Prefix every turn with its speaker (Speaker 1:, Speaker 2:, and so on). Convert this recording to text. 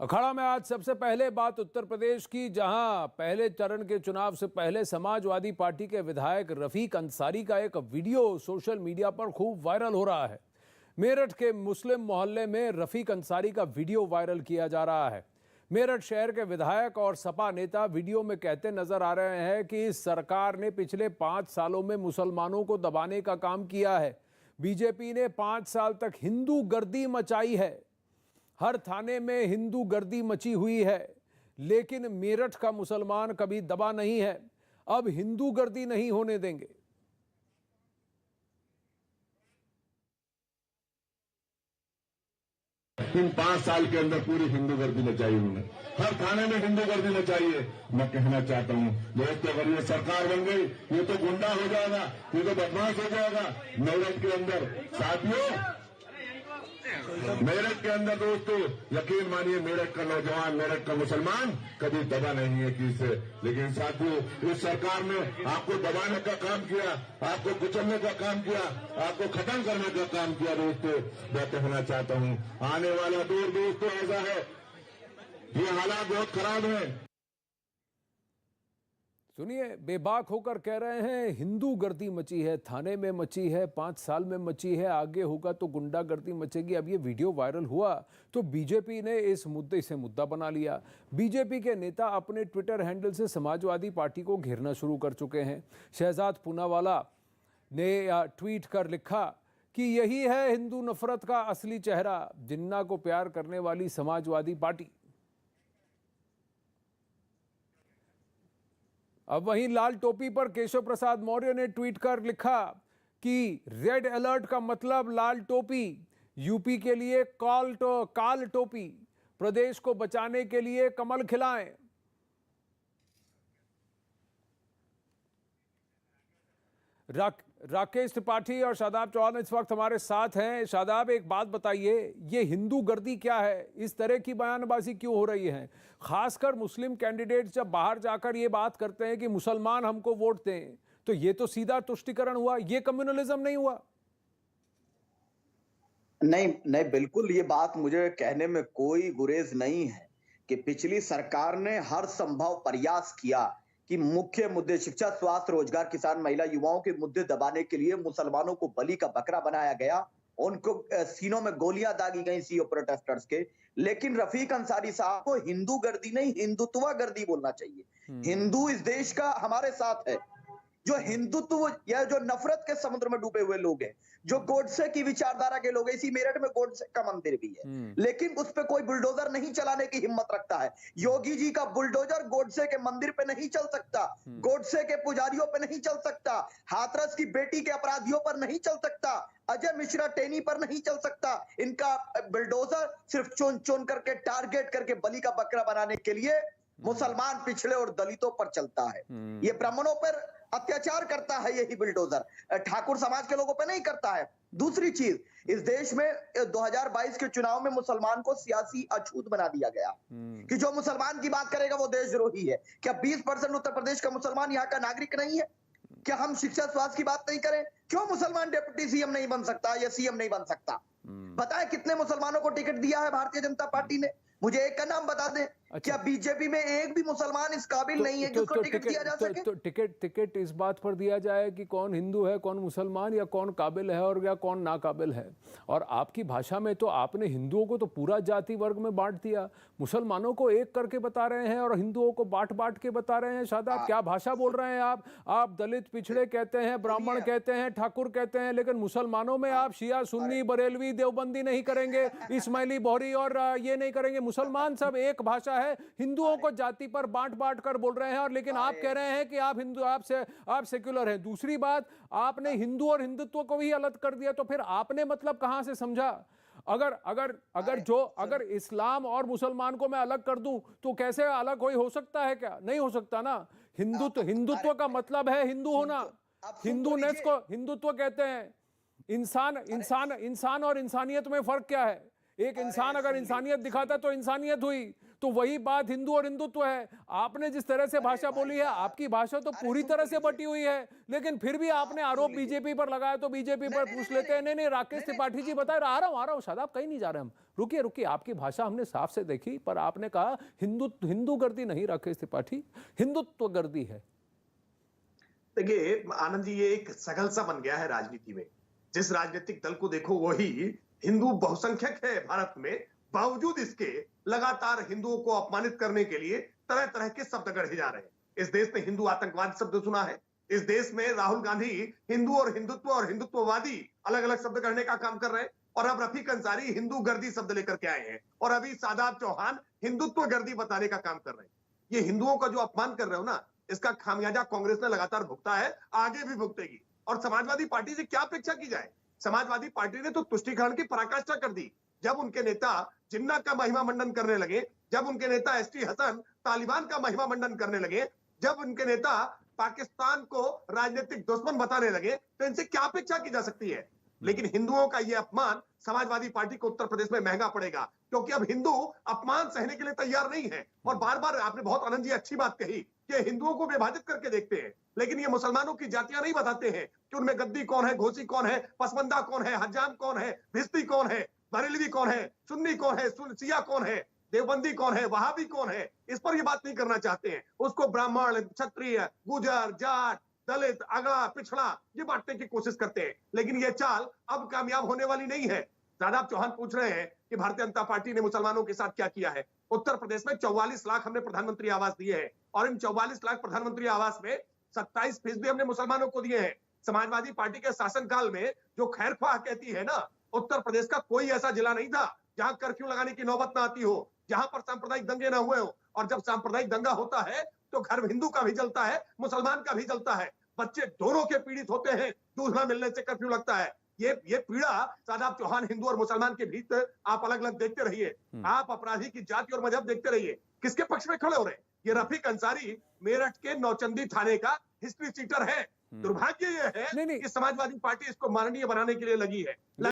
Speaker 1: अखाड़ा में आज सबसे पहले बात उत्तर प्रदेश की, जहां पहले चरण के चुनाव से पहले समाजवादी पार्टी के विधायक रफीक अंसारी का एक वीडियो सोशल मीडिया पर खूब वायरल हो रहा है। मेरठ के मुस्लिम मोहल्ले में रफीक अंसारी का वीडियो वायरल किया जा रहा है। मेरठ शहर के विधायक और सपा नेता वीडियो में कहते नजर आ रहे हैं कि इस सरकार ने पिछले 5 सालों में मुसलमानों को दबाने का काम किया है। बीजेपी ने 5 साल तक हिंदू गर्दी मचाई है, हर थाने में हिंदू गर्दी मची हुई है, लेकिन मेरठ का मुसलमान कभी दबा नहीं है। अब हिंदू गर्दी नहीं होने देंगे।
Speaker 2: इन 5 साल के अंदर पूरी हिंदू गर्दी मचाई उन्होंने, हर थाने में हिंदू गर्दी मचाई है। मैं कहना चाहता हूं दोस्तों, अगर ये सरकार बन गई ये तो गुंडा हो जाएगा, ये तो बदमाश हो जाएगा। मेरठ के अंदर साथियों, मेरठ के अंदर दोस्तों यकीन मानिए, मेरठ का नौजवान, मेरठ का मुसलमान कभी दबा नहीं है किसी से। लेकिन साथियों, इस सरकार ने आपको दबाने का काम किया, आपको कुचलने का काम किया, आपको खत्म करने का काम किया। दोस्तों मैं कहना चाहता हूं, आने वाला दौर दोस्तों ऐसा है, ये हालात बहुत खराब है।
Speaker 1: सुनिए, बेबाक होकर कह रहे हैं हिंदू गर्दी मची है, थाने में मची है, 5 साल में मची है, आगे होगा तो गुंडागर्दी मचेगी। अब ये वीडियो वायरल हुआ तो बीजेपी ने इस मुद्दे से मुद्दा बना लिया। बीजेपी के नेता अपने ट्विटर हैंडल से समाजवादी पार्टी को घेरना शुरू कर चुके हैं। शहजाद पूनावाला ने ट्वीट कर लिखा कि यही है हिंदू नफरत का असली चेहरा, जिन्ना को प्यार करने वाली समाजवादी पार्टी। अब वहीं लाल टोपी पर केशव प्रसाद मौर्य ने ट्वीट कर लिखा कि रेड अलर्ट का मतलब लाल टोपी, यूपी के लिए काल टोपी, प्रदेश को बचाने के लिए कमल खिलाएं। राकेश त्रिपाठी और शादाब चौहान इस वक्त हमारे साथ हैं। शादाब, एक बात बताइए, ये हिंदू गर्दी क्या है? इस तरह की बयानबाजी क्यों हो रही है? खासकर मुस्लिम कैंडिडेट जब बाहर जाकर ये बात करते हैं कि मुसलमान हमको वोट दें, तो ये तो सीधा तुष्टीकरण हुआ, ये कम्युनलिज्म नहीं हुआ?
Speaker 3: नहीं नहीं, बिल्कुल ये बात मुझे कहने में कोई गुरेज नहीं है कि पिछली सरकार ने हर संभव प्रयास किया कि मुख्य मुद्दे शिक्षा, स्वास्थ्य, रोजगार, किसान, महिला, युवाओं के मुद्दे दबाने के लिए मुसलमानों को बलि का बकरा बनाया गया, उनको सीनों में गोलियां दागी गई सीओ प्रोटेस्टर्स के। लेकिन रफीक अंसारी साहब को हिंदू गर्दी नहीं, हिंदुत्व गर्दी बोलना चाहिए। हिंदू इस देश का हमारे साथ है। जो हिंदुत्व या जो नफरत के समुद्र में डूबे हुए लोग हैं, जो गोडसे की विचारधारा के लोग हैं, इसी मेरठ में गोडसे का मंदिर भी है, लेकिन उस पे कोई बुलडोजर नहीं चलाने की हिम्मत रखता है। योगी जी का बुलडोजर गोडसे के मंदिर पे नहीं चल सकता, गोडसे के पुजारियों पे नहीं चल सकता, हाथरस की बेटी के अपराधियों पर नहीं चल सकता, अजय मिश्रा टेनी पर नहीं चल सकता। इनका बुलडोजर सिर्फ चुन चुन करके, टारगेट करके बलि का बकरा बनाने के लिए मुसलमान, पिछड़े और दलितों पर चलता है। ये ब्राह्मणों पर अत्याचार करता है यही बुलडोजर, ठाकुर समाज के लोगों पे नहीं करता है। दूसरी चीज, इस देश में 2022 के चुनाव में मुसलमान को सियासी अछूत बना दिया गया कि जो मुसलमान की बात करेगा वो देशद्रोही है। क्या 20% उत्तर प्रदेश का मुसलमान यहाँ का नागरिक नहीं है? क्या हम शिक्षा, स्वास्थ्य की बात नहीं करें? क्यों मुसलमान डिप्टी सीएम नहीं बन सकता या सीएम नहीं बन सकता? बताएं कितने मुसलमानों को टिकट दिया है भारतीय जनता पार्टी ने? मुझे एक का नाम बता दें। क्या बीजेपी में एक भी मुसलमान इस काबिल नहीं है जिसको टिकट दिया जा सके?
Speaker 1: तो टिकट इस बात पर दिया जाए कि कौन हिंदू है, कौन मुसलमान, या कौन काबिल है और या कौन नाकाबिल है। और आपकी भाषा में तो आपने हिंदुओं को तो पूरा जाति वर्ग में बांट दिया, मुसलमानों को एक करके बता रहे हैं और हिंदुओं को बांट बांट के बता रहे हैं। शादाब, क्या भाषा बोल रहे हैं आप दलित, पिछड़े कहते हैं, ब्राह्मण कहते हैं, ठाकुर कहते हैं, लेकिन मुसलमानों में आप शिया, सुन्नी, बरेलवी, देवबंदी नहीं करेंगे, इस्माइली, बोहरी और ये नहीं करेंगे। मुसलमान सब एक भाषा है, हिंदुओं को जाति पर बांट बांट कर बोल रहे हैं, और लेकिन आप कह रहे हैं कि आप हिंदू, आप सेक्युलर हैं। दूसरी बात, आपने हिंदू और हिंदुत्व को भी अलग कर दिया, तो फिर आपने मतलब कहां से समझा? अगर इस्लाम और मुसलमान को मैं अलग कर दूं तो कैसे अलग हो सकता है? क्या नहीं हो सकता ना। हिंदुत्व का मतलब है हिंदू होना। हिंदूनेस को हिंदुत्व कहते हैं। इंसान और इंसानियत में फर्क क्या है? एक इंसान अगर इंसानियत दिखाता तो इंसानियत हुई, तो वही बात हिंदू और हिंदुत्व है। आपने जिस तरह से भाषा बोली है, आपकी भाषा तो पूरी तरह से बटी हुई है, लेकिन फिर भी आपने आरोप बीजेपी पर लगाया तो बीजेपी पर पूछ लेते हैं। नहीं, राकेश त्रिपाठी जी बताए, आ रहा हूं शादाब, कहीं नहीं जा रहे हम। रुकिए, आपकी भाषा हमने साफ से देखी, पर आपने कहा हिंदू गर्दी नहीं राकेश त्रिपाठी, हिंदुत्व गर्दी है।
Speaker 4: देखिए आनंद जी, ये एक सगल सा बन गया है राजनीति में। जिस राजनीतिक दल को देखो वही हिंदू बहुसंख्यक है भारत में, बावजूद इसके लगातार हिंदुओं को अपमानित करने के लिए तरह तरह के शब्द गढ़े जा रहे हैं। इस देश ने हिंदू आतंकवाद शब्द सुना है। इस देश में राहुल गांधी हिंदू और हिंदुत्ववादी अलग अलग शब्द गढ़ने का काम कर रहे हैं। और अब रफीक अंसारी हिंदू गर्दी शब्द लेकर के आए हैं, और अभी शादाब चौहान हिंदुत्व गर्दी बताने का काम कर रहे हैं। ये हिंदुओं का जो अपमान कर रहे हो ना, इसका खामियाजा कांग्रेस ने लगातार भुगता है, आगे भी भुगतेगी। और समाजवादी पार्टी से क्या अपेक्षा की जाए? समाजवादी पार्टी ने तो तुष्टीकरण की पराकाष्ठा कर दी जब उनके नेता जिन्ना का महिमा मंडन करने लगे, जब उनके नेता एसटी हसन तालिबान का महिमा मंडन करने लगे, जब उनके नेता पाकिस्तान को राजनीतिक दुश्मन बताने लगे, तो इनसे क्या अपेक्षा की जा सकती है? लेकिन हिंदुओं का यह अपमान समाजवादी पार्टी को उत्तर प्रदेश में महंगा पड़ेगा, क्योंकि अब हिंदू अपमान सहने के लिए तैयार नहीं है। और बार बार आपने बहुत आनंद जी अच्छी बात कही कि हिंदुओं को विभाजित करके देखते हैं, लेकिन ये मुसलमानों की जातियां नहीं बताते हैं कि उनमें गद्दी कौन है, घोसी कौन है, पसमंदा कौन है, हज्जाम कौन है, भिस्ती कौन है, बरेलवी कौन है, सुन्नी कौन है, शिया कौन है, देवबंदी कौन है, वहाबी कौन है। इस पर ये बात नहीं करना चाहते हैं। उसको ब्राह्मण, क्षत्रिय, गुजर, जाट, दलित, अगड़ा, पिछड़ा ये बांटने की कोशिश करते हैं, लेकिन ये चाल अब कामयाब होने वाली नहीं है। शादाब चौहान पूछ रहे हैं कि भारतीय जनता पार्टी ने मुसलमानों के साथ क्या किया है। उत्तर प्रदेश में 44 लाख हमने प्रधानमंत्री आवास दिए हैं, और इन 44 लाख प्रधानमंत्री आवास में 27% हमने मुसलमानों को दिए हैं। समाजवादी पार्टी के शासनकाल में जो खैरख्वाह कहती है ना, उत्तर प्रदेश का कोई ऐसा जिला नहीं था जहां कर्फ्यू लगाने की नौबत ना आती हो, जहां पर सांप्रदायिक दंगे ना हुए हो। और जब सांप्रदायिक दंगा होता है तो घर हिंदू का भी जलता है, मुसलमान का भी जलता है, बच्चे दोनों के पीड़ित होते हैं। दूध ना मिलने से कर्फ्यू लगता है। ये पीड़ा शादाब चौहान हिंदू और मुसलमान के बीच आप अलग अलग देखते रहिए। आप अपराधी की जाति और मजहब देखते रहिए, किसके पक्ष में खड़े हो रहे हैं। ये रफीक अंसारी मेरठ के नौचंदी थाने का हिस्ट्री चीटर है। दुर्भाग्य ये है कि समाजवादी पार्टी इसको माननीय बनाने के लिए लगी है।